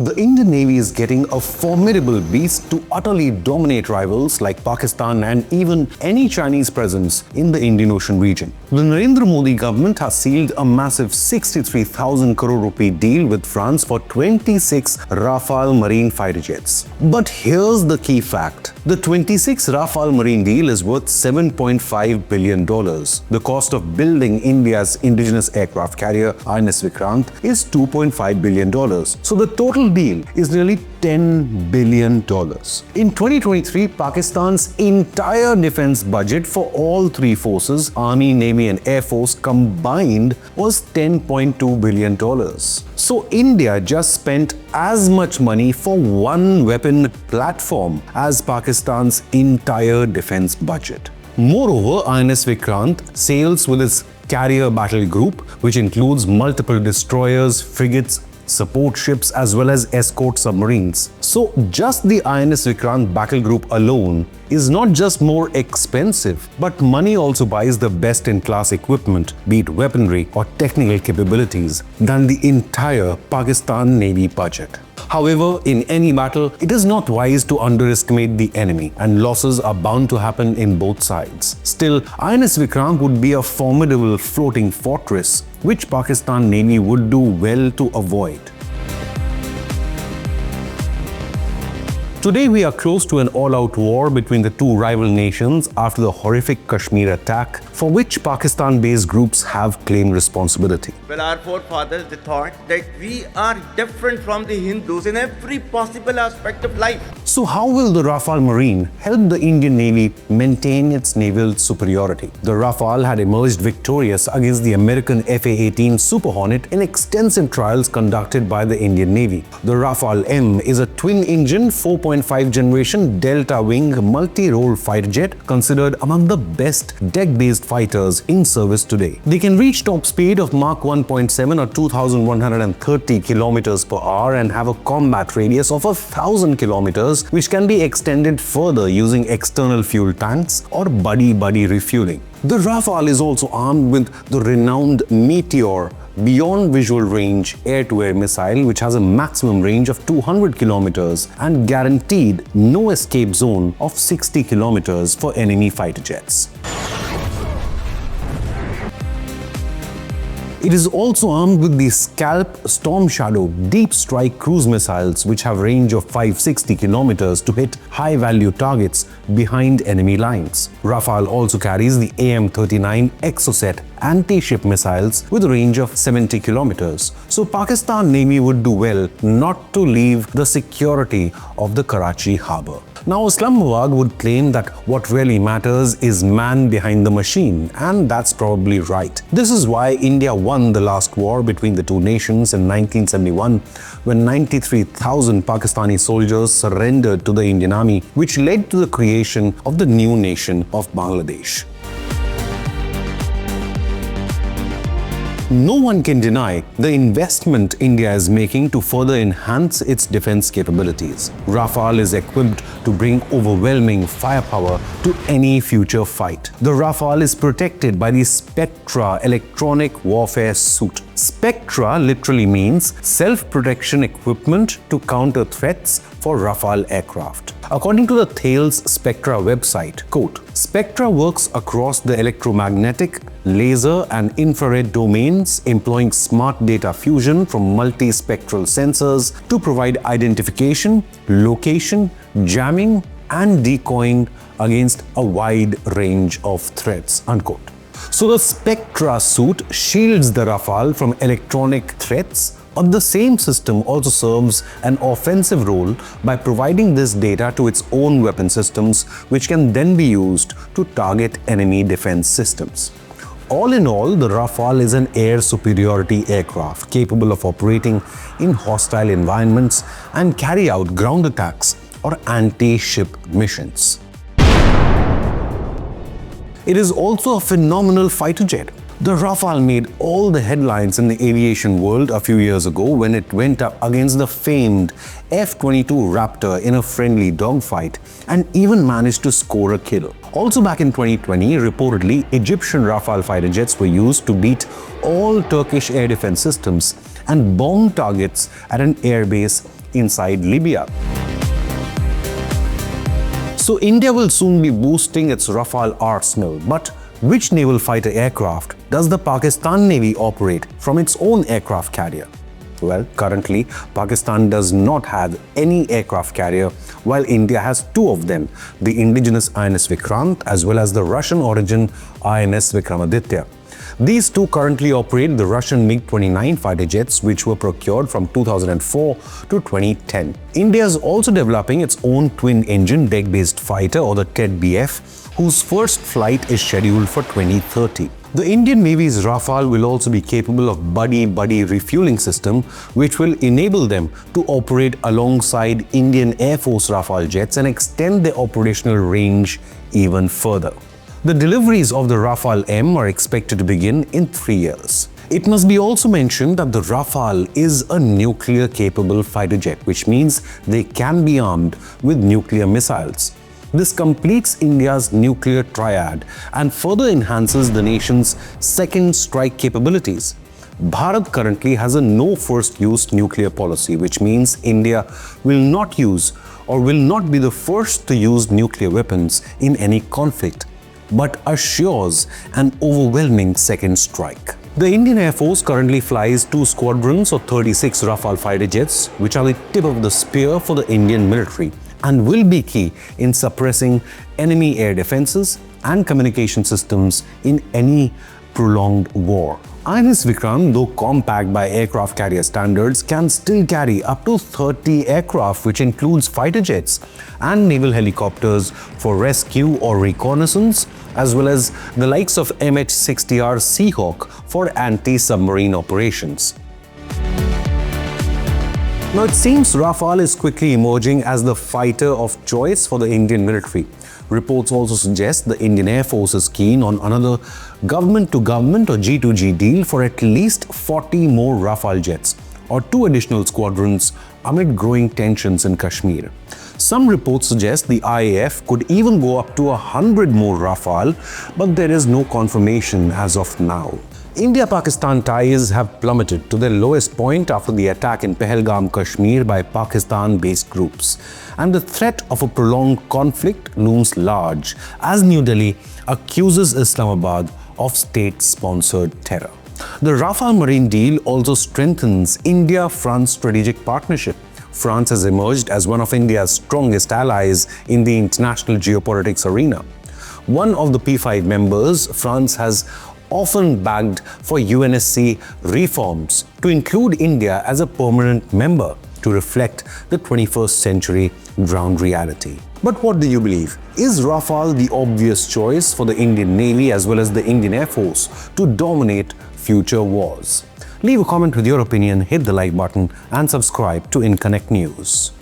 The Indian Navy is getting a formidable beast to utterly dominate rivals like Pakistan and even any Chinese presence in the Indian Ocean region. The Narendra Modi government has sealed a massive 63,000 crore rupee deal with France for 26 Rafale Marine fighter jets. But here's the key fact. The 26 Rafale Marine deal is worth $7.5 billion. The cost of building India's indigenous aircraft carrier INS Vikrant is $2.5 billion. So the total deal is nearly $10 billion. In 2023, Pakistan's entire defense budget for all three forces, Army, Navy and Air Force combined, was $10.2 billion. So India just spent as much money for one weapon platform as Pakistan's entire defense budget. Moreover, INS Vikrant sails with its carrier battle group, which includes multiple destroyers, frigates, support ships as well as escort submarines. So just the INS Vikrant battle group alone is not just more expensive, but money also buys the best-in-class equipment, be it weaponry or technical capabilities, than the entire Pakistan Navy budget. However, in any battle, it is not wise to underestimate the enemy, and losses are bound to happen in both sides. Still, INS Vikrant would be a formidable floating fortress, which Pakistan Navy would do well to avoid. Today, we are close to an all-out war between the two rival nations after the horrific Kashmir attack, for which Pakistan-based groups have claimed responsibility. Well, our forefathers, they thought that we are different from the Hindus in every possible aspect of life. So how will the Rafale Marine help the Indian Navy maintain its naval superiority? The Rafale had emerged victorious against the American F/A-18 Super Hornet in extensive trials conducted by the Indian Navy. The Rafale M is a twin-engine 4.5 generation delta-wing multi-role fighter jet considered among the best deck-based fighters in service today. They can reach top speed of Mach 1.7 or 2,130 kilometers per hour and have a combat radius of 1,000 kilometers, which can be extended further using external fuel tanks or buddy-buddy refueling. The Rafale is also armed with the renowned Meteor beyond visual range air-to-air missile, which has a maximum range of 200 kilometers and guaranteed no escape zone of 60 kilometers for enemy fighter jets. It is also armed with the Scalp Storm Shadow deep strike cruise missiles, which have range of 560 kilometers to hit high-value targets behind enemy lines. Rafale also carries the AIM-39 Exocet anti-ship missiles with a range of 70 kilometers. So Pakistan Navy would do well not to leave the security of the Karachi harbour. Now, Islamabad would claim that what really matters is man behind the machine, and that's probably right. This is why India won the last war between the two nations in 1971, when 93,000 Pakistani soldiers surrendered to the Indian Army, which led to the creation of the new nation of Bangladesh. No one can deny the investment India is making to further enhance its defense capabilities. Rafale is equipped to bring overwhelming firepower to any future fight. The Rafale is protected by the Spectra electronic warfare suite. Spectra literally means self-protection equipment to counter threats for Rafale aircraft. According to the Thales Spectra website, quote, Spectra works across the electromagnetic, laser and infrared domains, employing smart data fusion from multispectral sensors to provide identification, location, jamming and decoying against a wide range of threats, unquote. So the Spectra suite shields the Rafale from electronic threats, but the same system also serves an offensive role by providing this data to its own weapon systems, which can then be used to target enemy defense systems. All in all, the Rafale is an air superiority aircraft capable of operating in hostile environments and carry out ground attacks or anti-ship missions. It is also a phenomenal fighter jet. The Rafale made all the headlines in the aviation world a few years ago when it went up against the famed F-22 Raptor in a friendly dogfight and even managed to score a kill. Also back in 2020, reportedly, Egyptian Rafale fighter jets were used to beat all Turkish air defense systems and bomb targets at an airbase inside Libya. So India will soon be boosting its Rafale arsenal, but which naval fighter aircraft does the Pakistan Navy operate from its own aircraft carrier? Well, currently, Pakistan does not have any aircraft carrier, while India has two of them, the indigenous INS Vikrant as well as the Russian origin INS Vikramaditya. These two currently operate the Russian MiG-29 fighter jets, which were procured from 2004 to 2010. India is also developing its own twin-engine deck-based fighter, or the TED-BF, whose first flight is scheduled for 2030. The Indian Navy's Rafale will also be capable of buddy-buddy refueling system, which will enable them to operate alongside Indian Air Force Rafale jets and extend their operational range even further. The deliveries of the Rafale M are expected to begin in 3 years. It must be also mentioned that the Rafale is a nuclear-capable fighter jet, which means they can be armed with nuclear missiles. This completes India's nuclear triad and further enhances the nation's second strike capabilities. Bharat currently has a no first use nuclear policy, which means India will not use or will not be the first to use nuclear weapons in any conflict, but assures an overwhelming second strike. The Indian Air Force currently flies 2 squadrons of 36 Rafale fighter jets, which are the tip of the spear for the Indian military and will be key in suppressing enemy air defenses and communication systems in any prolonged war. INS Vikrant, though compact by aircraft carrier standards, can still carry up to 30 aircraft, which includes fighter jets and naval helicopters for rescue or reconnaissance, as well as the likes of MH-60R Seahawk for anti-submarine operations. Now, it seems Rafale is quickly emerging as the fighter of choice for the Indian military. Reports also suggest the Indian Air Force is keen on another government-to-government or G2G deal for at least 40 more Rafale jets or 2 additional squadrons amid growing tensions in Kashmir. Some reports suggest the IAF could even go up to 100 more Rafale, but there is no confirmation as of now. India-Pakistan ties have plummeted to their lowest point after the attack in Pahalgam, Kashmir by Pakistan-based groups. And the threat of a prolonged conflict looms large as New Delhi accuses Islamabad of state-sponsored terror. The Rafale Marine deal also strengthens India-France strategic partnership. France has emerged as one of India's strongest allies in the international geopolitics arena. One of the P5 members, France has often bagged for UNSC reforms to include India as a permanent member to reflect the 21st century ground reality. But what do you believe? Is Rafale the obvious choice for the Indian Navy as well as the Indian Air Force to dominate future wars? Leave a comment with your opinion, hit the like button and subscribe to Inconnect News.